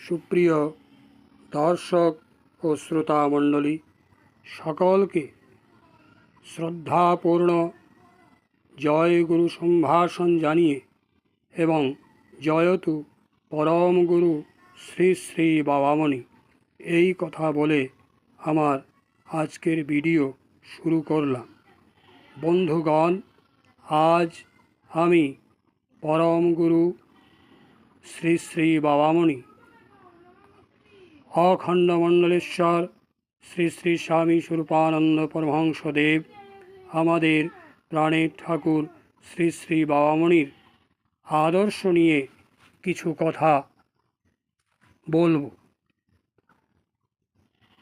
সুপ্রিয় দর্শক ও শ্রোতা মণ্ডলী, সকলকে শ্রদ্ধাপূর্ণ জয় গুরু সম্ভাষণ জানিয়ে এবং জয়তু পরম গুরু শ্রী শ্রী বাবামণি এই কথা বলে আমার আজকের ভিডিও শুরু করলাম। বন্ধুগণ, আজ আমি পরম গুরু শ্রী শ্রী বাবামণি অখণ্ডমণ্ডলেশ্বর শ্রী শ্রী স্বামী স্বরূপানন্দ পরমহংসদেব, আমাদের প্রাণের ঠাকুর শ্রী শ্রী বাবামণির আদর্শ নিয়ে কিছু কথা বলব।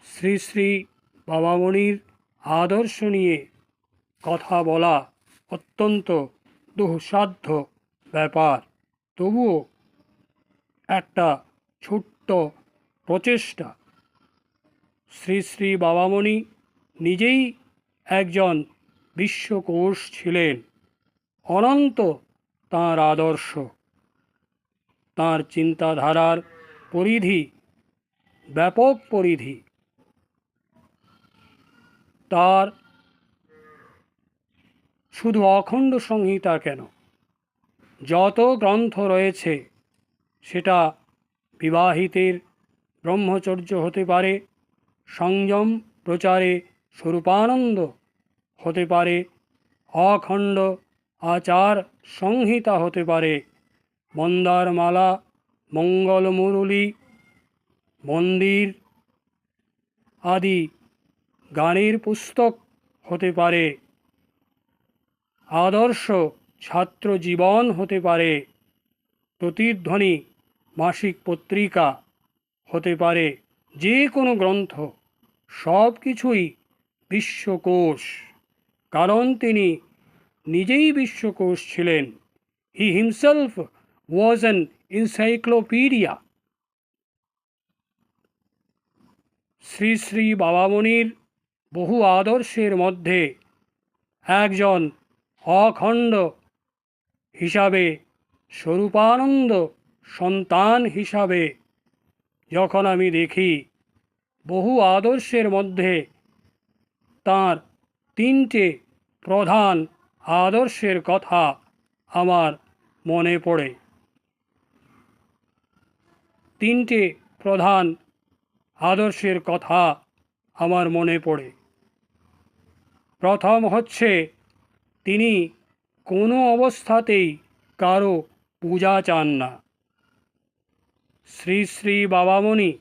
শ্রী শ্রী বাবামণির আদর্শ নিয়ে কথা বলা অত্যন্ত দুঃসাধ্য ব্যাপার, তবুও একটা ছোট্ট প্রচেষ্টা। শ্রী শ্রী বাবামণি নিজেই একজন বিশ্বকোষ ছিলেন। অনন্ত তাঁর আদর্শ, তাঁর চিন্তাধারার পরিধি ব্যাপক পরিধি। তার শুধু অখণ্ড সংহিতা কেন, যত গ্রন্থ রয়েছে সেটা বিবাহিতের ব্রহ্মচর্য হতে পারে, সংযম প্রচারে স্বরূপানন্দ হতে পারে, অখণ্ড আচার সংহিতা হতে পারে, মন্দারমালা, মঙ্গলমুরলী, মন্দির আদি গানের পুস্তক হতে পারে, আদর্শ ছাত্র জীবন হতে পারে, প্রতিধ্বনি মাসিক পত্রিকা হতে পারে, যে কোনো গ্রন্থ, সব কিছুই বিশ্বকোষ। কারণ তিনি নিজেই বিশ্বকোষ ছিলেন। He himself was an encyclopedia. Shri Shri বাবামণির বহু আদর্শের মধ্যে একজন অখণ্ড হিসাবে, স্বরূপানন্দ সন্তান হিসাবে যখন আমি দেখি, বহু আদর্শের মধ্যে তাঁর তিনটে প্রধান আদর্শের কথা আমার মনে পড়ে। তিনটে প্রধান আদর্শের কথা আমার মনে পড়ে। প্রথম হচ্ছে, তিনি কোনো অবস্থাতেই কারো পূজা চান না। শ্রী শ্রী বাবামণি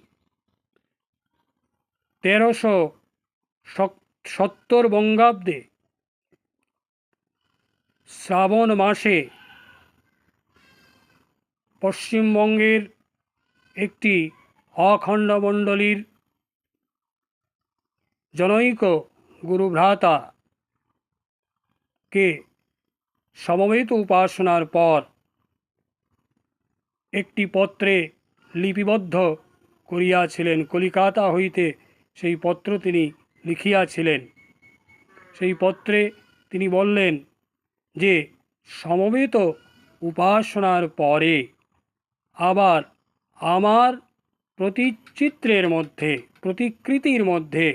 1370 বঙ্গাব্দে শ্রাবণ মাসে পশ্চিমবঙ্গের একটি অখণ্ডমণ্ডলীর জনৈক গুরুভ্রাতা কে সমবেত উপাসনার পর একটি পত্রে লিপিবদ্ধ করিয়াছিলেন। কলিকাতা হইতে সেই পত্র তিনি লিখিয়াছিলেন। সেই পত্রে তিনি বললেন যে সমবেত উপাসনার পরে আবার আমার প্রতিচিত্রের মধ্যে, প্রতিকৃতির মধ্যে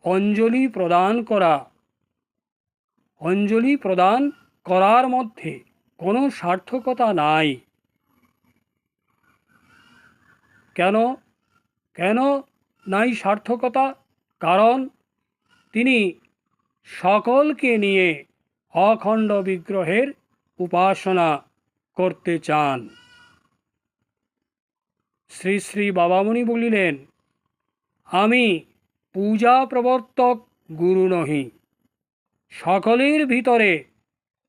অঞ্জলি প্রদান করার মধ্যে কোনো সার্থকতা নাই। কেন নাই সার্থকতা? কারণ তিনি সকলকে নিয়ে অখণ্ড বিগ্রহের উপাসনা করতে চান। শ্রী শ্রী বাবামণি বলিলেন, আমি পূজা প্রবর্তক গুরু নহি। সকলের ভিতরে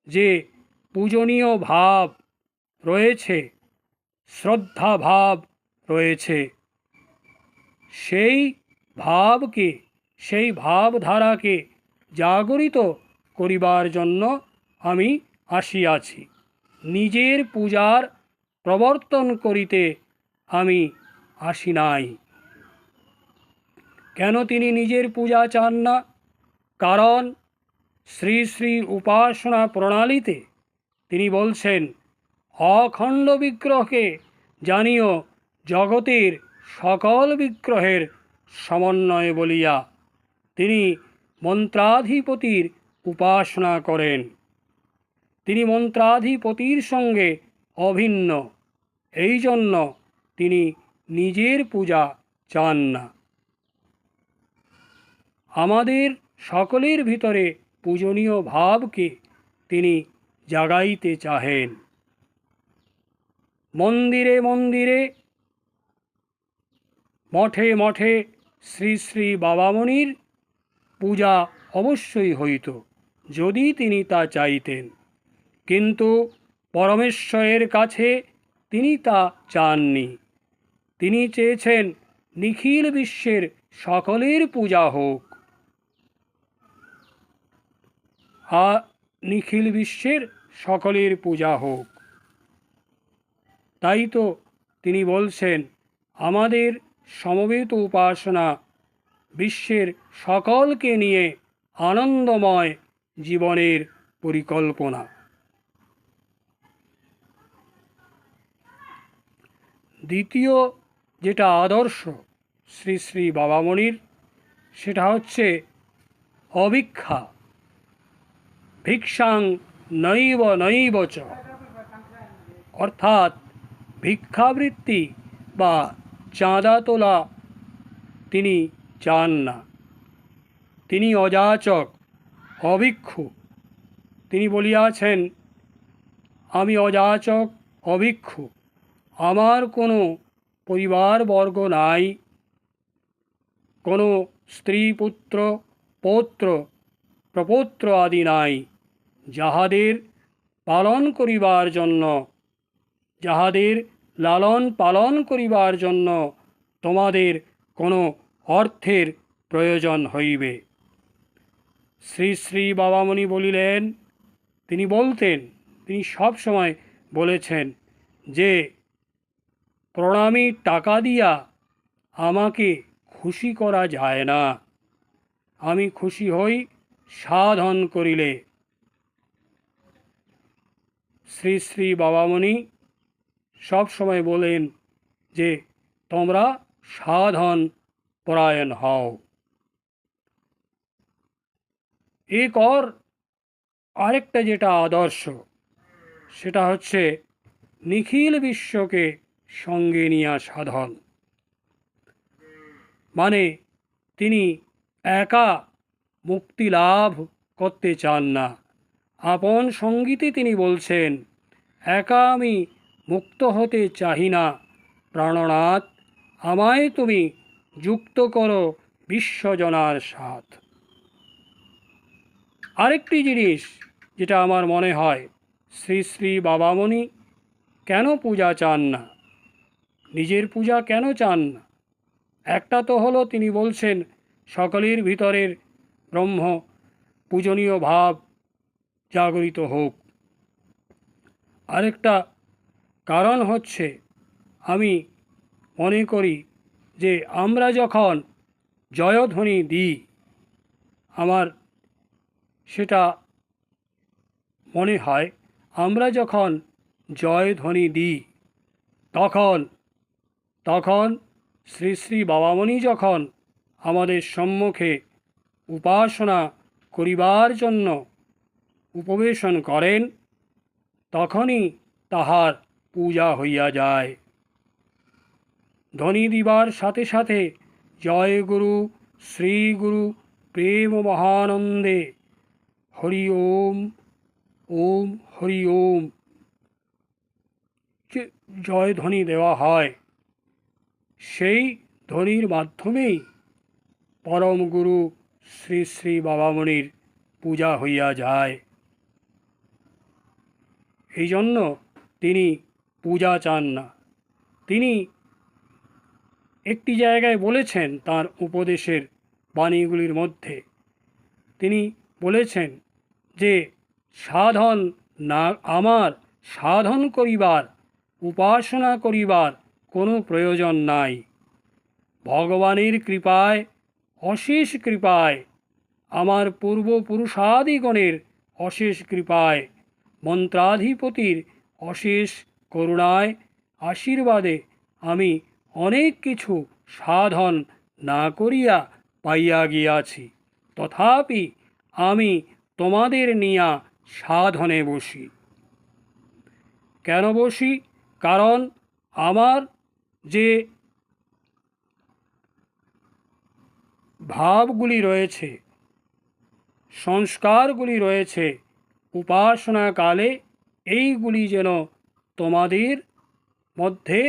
যে পূজনীয় ভাব রয়েছে, শ্রদ্ধা ভাব রয়েছে, সেই ভাবকে, সেই ভাবধারাকে জাগরিত করিবার জন্য আমি আসিয়াছি। নিজের পূজার প্রবর্তন করিতে আমি আসি নাই। কেন তিনি নিজের পূজা চান না? কারণ শ্রী শ্রী উপাসনা প্রণালীতে তিনি বলছেন, অখণ্ড বিগ্রহকে জানিও জগতের সকল বিগ্রহের সমন্বয় বলিয়া তিনি মন্ত্রাধিপতির উপাসনা করেন। তিনি মন্ত্রাধিপতির সঙ্গে অভিন্ন, এই জন্য তিনি নিজের পূজা চান না। আমাদের সকলের ভিতরে পূজনীয় ভাবকে তিনি জাগাইতে চাহেন। মন্দিরে মন্দিরে, মঠে মঠে শ্রী শ্রী বাবামণির পূজা অবশ্যই হইত, যদি তিনি তা চাইতেন, কিন্তু পরমেশ্বরের কাছে তিনি তা চাননি। তিনি চেয়েছেন নিখিল বিশ্বের সকলের পূজা হোক, নিখিল বিশ্বের সকলের পূজা হোক। তাই তো তিনি বলছেন, আমাদের সমবেত উপাসনা বিশ্বের সকলকে নিয়ে আনন্দময় জীবনের পরিকল্পনা। দ্বিতীয় যেটা আদর্শ শ্রী শ্রী বাবামণির, সেটা হচ্ছে অভিক্ষা। ভিক্ষাং নৈব নৈব চ, অর্থাৎ ভিক্ষাবৃত্তি বা চাঁদা তোলা তিনি চান না। তিনি অযাচক, অভিক্ষু। তিনি বলিয়াছেন, আমি অযাচক, অভিক্ষু, আমার কোনো পরিবারবর্গ নাই, কোনো স্ত্রী, পুত্র, পৌত্র, প্রপৌত্র আদি নাই, যাহাদের পালন করিবার জন্য, যাহাদের লালন পালন করিবার জন্য তোমাদের কোনো অর্থের প্রয়োজন হইবে। শ্রী শ্রী বাবামণি বলিলেন, তিনি বলতেন, তিনি সব সময় বলেছেন যে প্রণামী টাকা দিয়া আমাকে খুশি করা যায় না, আমি খুশি হই সাধন করিলে। শ্রী শ্রী বাবামণি সব সময় বলেন যে তোমরা সাধন পরায়ণ হও। এরপর আরেকটা যেটা আদর্শ, সেটা হচ্ছে নিখিল বিশ্বকে সঙ্গে নিয়া সাধন। মানে তিনি একা মুক্তি লাভ করতে চান না। আপন সঙ্গীতে তিনি বলছেন, একা আমি মুক্ত হতে চাহি না, প্রাণনাথ আমায় তুমি যুক্ত করো বিশ্বজনার সাথ। আরেকটি জিনিস যেটা আমার মনে হয়, শ্রী শ্রী বাবামণি কেন পূজা চান না, নিজের পূজা কেন চান না? একটা তো হলো তিনি বলছেন সকলের ভিতরের ব্রহ্ম পূজনীয় ভাব জাগরিত হোক। আরেকটা কারণ হচ্ছে, আমি মনে করি যে আমরা যখন জয়ধ্বনি দিই, আমার সেটা মনে হয় আমরা যখন জয়ধ্বনি দিই তখন শ্রী শ্রী বাবামণি যখন আমাদের সম্মুখে উপাসনা করিবার জন্য উপবেশন করেন, তখনই তাহার পূজা হইয়া যায়। ধ্বনি দিবার সাথে সাথে জয় গুরু শ্রী গুরু প্রেম মহানন্দে হরি ওম ওম হরি ওম যে জয় ধ্বনি দেওয়া হয়, সেই ধ্বনির মাধ্যমেই পরম গুরু শ্রী শ্রী বাবামণির পূজা হইয়া যায়। এই জন্য তিনি পূজা চান না। তিনি একটি জায়গায় বলেছেন, তার উপদেশের বাণীগুলির মধ্যে তিনি বলেছেন যে সাধন না, আমার সাধন করিবার, উপাসনা করিবার কোনো প্রয়োজন নাই। ভগবানের কৃপায়, অশেষ কৃপায়, আমার পূর্বপুরুষাদিগণের অশেষ কৃপায়, মন্ত্রাধিপতির অশেষ করুণায়, আশীর্বাদে আমি অনেক কিছু সাধন না করিয়া পাইয়া গিয়াছি, তথাপি আমি তোমাদের নিয়া সাধনে বসি। কেন বসি? কারণ আমার যে ভাবগুলি রয়েছে, সংস্কারগুলি রয়েছে, উপাসনাকালে এইগুলি যেন তোমাদের মধ্যে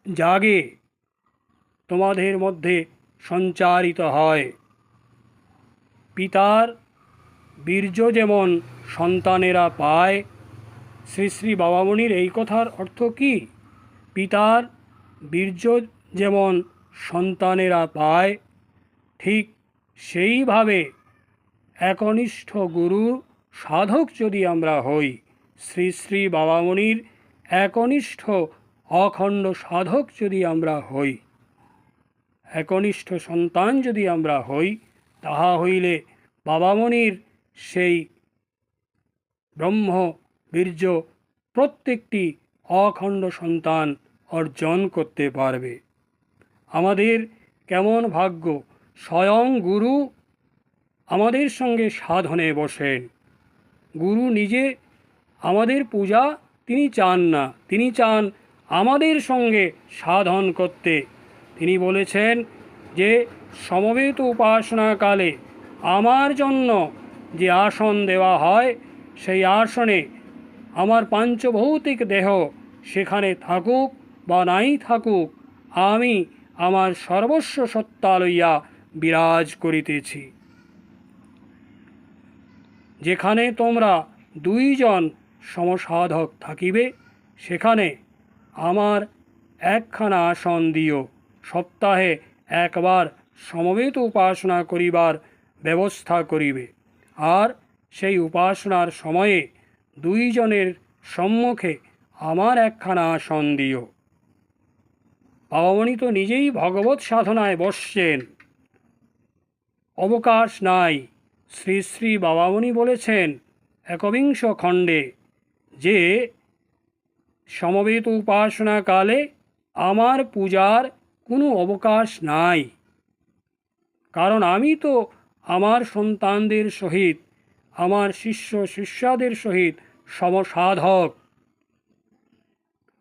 জাগে, তোমাদের মধ্যে সঞ্চারিত হয়। পিতার বীর্য যেমন সন্তানেরা পায়, শ্রী শ্রী বাবামণির এই কথার অর্থ কি? পিতার বীর্য যেমন সন্তানেরা পায়, ঠিক সেইভাবে একনিষ্ঠ গুরু সাধক যদি আমরা হই, শ্রী শ্রী বাবামণির একনিষ্ঠ অখণ্ড সাধক যদি আমরা হই, একনিষ্ঠ সন্তান যদি আমরা হই, তাহা হইলে বাবামণির সেই ব্রহ্ম বীর্য প্রত্যেকটি অখণ্ড সন্তান অর্জন করতে পারবে। আমাদের কেমন ভাগ্য, স্বয়ং গুরু আমাদের সঙ্গে সাধনে বসেন। গুরু নিজে আমাদের পূজা তিনি চান না, তিনি চান আমাদের সঙ্গে সাধন করতে। তিনি বলেছেন যে সমবেত উপাসনাকালে আমার জন্য যে আসন দেওয়া হয়, সেই আসনে আমার পাঞ্চভৌতিক দেহ সেখানে থাকুক বা নাই থাকুক, আমি আমার সর্বস্ব সত্তা লইয়া বিরাজ করিতেছি। যেখানে তোমরা দুইজন সমসাধক থাকিবে, সেখানে আমার একখানা আসন দিও। সপ্তাহে একবার সমবেত উপাসনা করিবার ব্যবস্থা করিবে, আর সেই উপাসনার সময়ে দুইজনের সম্মুখে আমার একখানা আসন দিও। বাবামণি তো নিজেই ভগবত সাধনায় বসছেন, অবকাশ নাই। শ্রী শ্রী বাবামণি বলেছেন একবিংশ খণ্ডে যে সমবেত উপাসনাকালে আমার পূজার কোনো অবকাশ নাই, কারণ আমি তো আমার সন্তানদের সহিত, আমার শিষ্য শিষ্যাদের সহিত সমসাধক।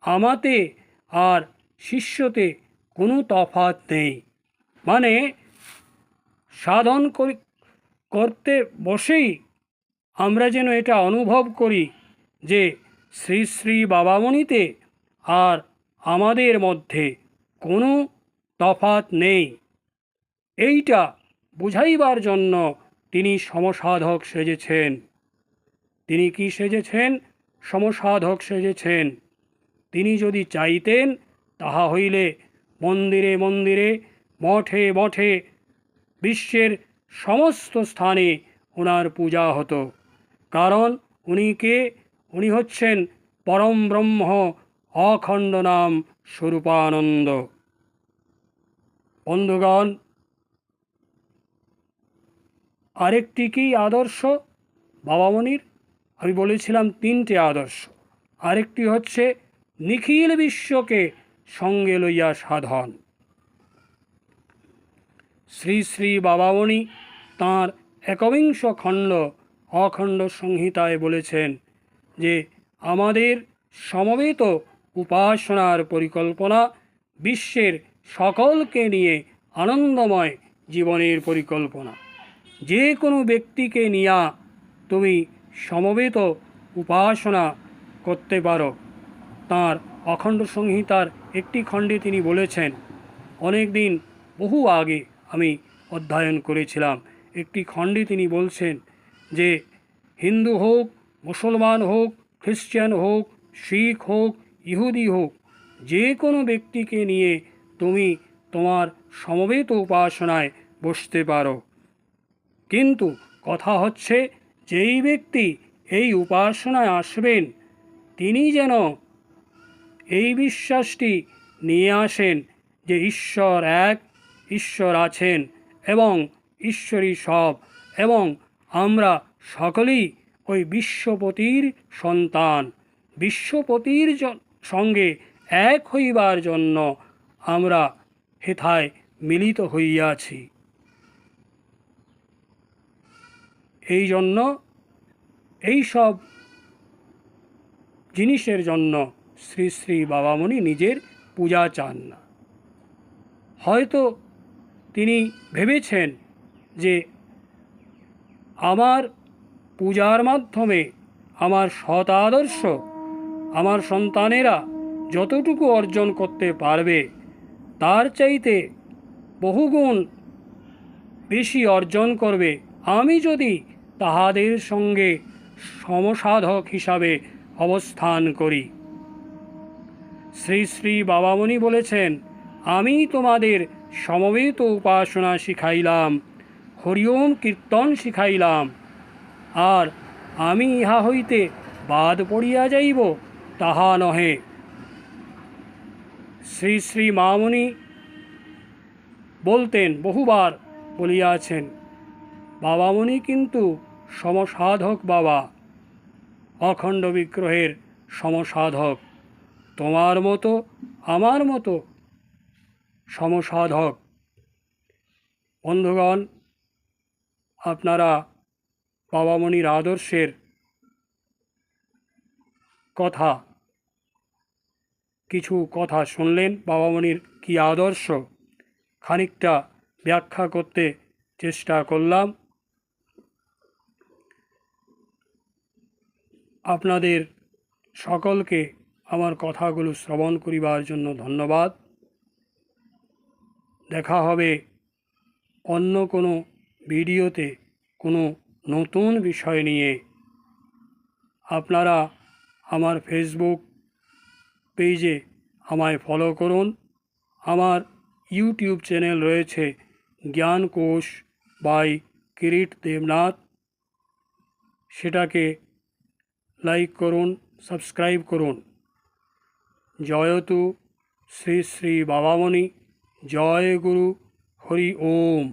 আমাতে আর শিষ্যতে কোনো তফাৎ নেই। মানে সাধন করতে বসেই আমরা যেন এটা অনুভব করি যে শ্রী শ্রী বাবামণিতে আর আমাদের মধ্যে কোনো তফাৎ নেই। এইটা বুঝাইবার জন্য তিনি সমসাধক সেজেছেন। তিনি কি সেজেছেন? সমসাধক সেজেছেন। তিনি যদি চাইতেন, তাহা হইলে মন্দিরে মন্দিরে, মঠে মঠে, বিশ্বের সমস্ত স্থানে ওনার পূজা হতো। কারণ উনি হচ্ছেন পরম ব্রহ্ম অখণ্ড নাম স্বরূপানন্দ। বন্ধুগণ, আরেকটি কি আদর্শ বাবামণির? আমি বলেছিলাম তিনটে আদর্শ। আরেকটি হচ্ছে নিখিল বিশ্বকে সঙ্গে লইয়া সাধন। শ্রী শ্রী বাবামণি তাঁর একবিংশ খণ্ড অখণ্ড সংহিতায় বলেছেন যে আমাদের সমবেত উপাসনার পরিকল্পনা বিশ্বের সকলকে নিয়ে আনন্দময় জীবনের পরিকল্পনা। যে কোনো ব্যক্তিকে নিয়া তুমি সমবেত উপাসনা করতে পারো। তাঁর অখণ্ড সংহিতার একটি খণ্ডে তিনি বলেছেন, অনেক দিন বহু আগে আমি অধ্যয়ন করেছিলাম, একটি খণ্ডে তিনি বলছেন যে হিন্দু হোক, মুসলমান হোক, খ্রিস্টান হোক, শিখ হোক, ইহুদি হোক, যে কোনো ব্যক্তিকে নিয়ে তুমি তোমার সমবেত উপাসনায় বসতে পারো। কিন্তু কথা হচ্ছে, যেই ব্যক্তি এই উপাসনায় আসবেন, তিনি যেন এই বিশ্বাসটি নিয়ে আসেন যে ঈশ্বর এক, ঈশ্বর আছেন এবং ঈশ্বরই সব, এবং আমরা সকলেই ওই বিশ্বপতির সন্তান। বিশ্বপতির সঙ্গে এক হইবার জন্য আমরা হেথায় মিলিত হইয়াছি। এই জন্য এইসব জিনিসের জন্য শ্রী শ্রী বাবামণি নিজের পূজা চান না। হয়তো তিনি ভেবেছেন যে আমার পূজার মাধ্যমে আমার সৎ আদর্শ আমার সন্তানেরা যতটুকু অর্জন করতে পারবে তার চাইতে বহুগুণ বেশি অর্জন করবে আমি যদি তাহাদের সঙ্গে সমসাধক হিসাবে অবস্থান করি। শ্রী শ্রী বাবামণি বলেছেন, আমি তোমাদের সমবেত উপাসনা শিখাইলাম, হরিওম কীর্তন শিখাইলাম, আর আমি ইহা হইতে বাদ পড়িয়া যাইব তাহা নহে। শ্রী শ্রী মামণি বলতেন, বহুবার বলিয়াছেন, বাবামণি কিন্তু সমসাধক বাবা, অখণ্ড বিগ্রহের সমসাধক, তোমার মতো আমার মতো সমসাধক। বন্ধুগণ, আপনারা বাবামণির আদর্শের কিছু কথা শুনলেন। বাবামণির কী আদর্শ খানিকটা ব্যাখ্যা করতে চেষ্টা করলাম। আপনাদের সকলকে আমার কথাগুলো শ্রবণ করিবার জন্য ধন্যবাদ। দেখা হবে অন্য কোনো ভিডিওতে কোনো নতুন বিষয় নিয়ে। আপনারা আমার ফেসবুক পেজে আমায় ফলো করুন। আমার ইউটিউব চ্যানেল রয়েছে জ্ঞান কোষ বাই কিরিট দেবনাথ, সেটাকে লাইক করুন, সাবস্ক্রাইব করুন। জয়তু শ্রী শ্রী বাবামণি, জয় গুরু, হরি ওম।